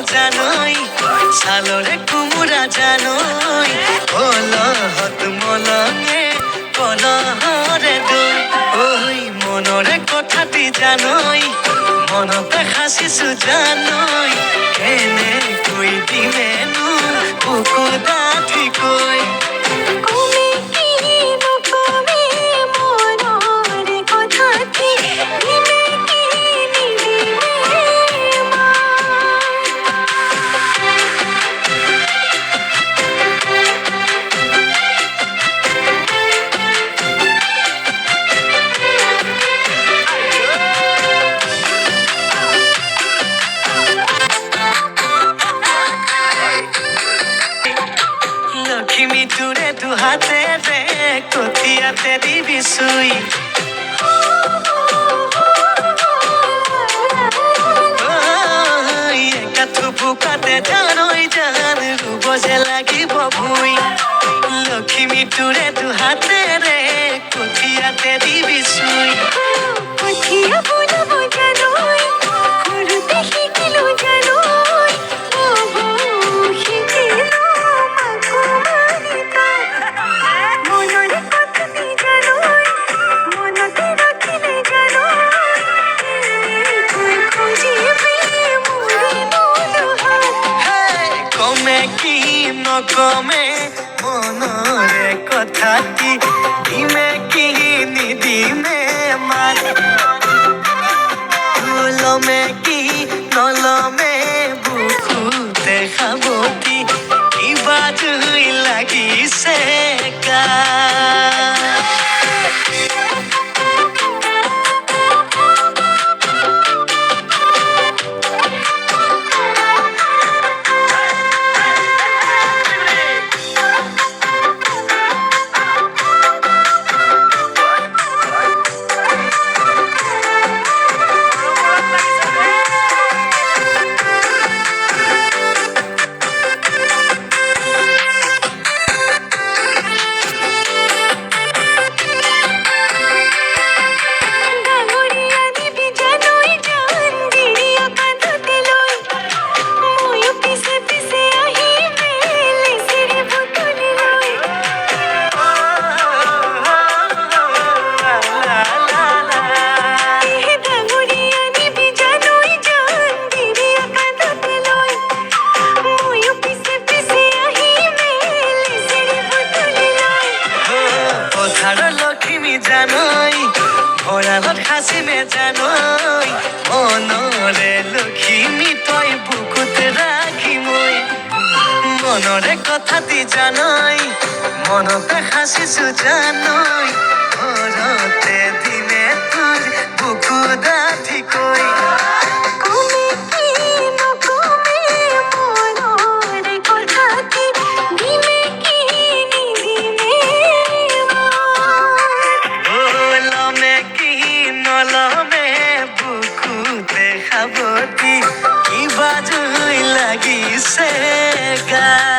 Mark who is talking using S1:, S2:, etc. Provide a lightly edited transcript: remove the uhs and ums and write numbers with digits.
S1: জানই ছালরে কুমুরা জানই কলহত মলঙে কলহরে দৈ ওই মনরে কথাটি জানই মনতে হাসিছো জানই কেনে কৈ দিমেনো বুকু ডাঠি কৈ লক্ষ্মী তোৰে দুহাতে ৰে কঠিয়াতে দিবি চুই একাঠু বোকাতে জানই জান ৰুব যে লাগিব ভুই লক্ষ্মী তোৰে দুহাতে ৰে কঠিয়াতে দিবি চুই কঠিয়া বনাব জানই সৰুতে শিকিলো জানই নকমে মনৰে কথাটি দিমে কি নিদিমে মান লমে কি নলমে বুকুতে খাবতি কিবা জুই লাগিছে গা লক্ষ্মী জানই ভৰালত সাঁচিমে জানই মনৰে লক্ষ্মী তই বুকুতে ৰাখি মই মনৰে কথাটি জানই মনতে সাঁচিছো জানই ঘৰতে দিনে তোৰ বুকু ডাঠি কৈ নলমে বুকুতে খাবতি কিবা জুই লাগিছে গা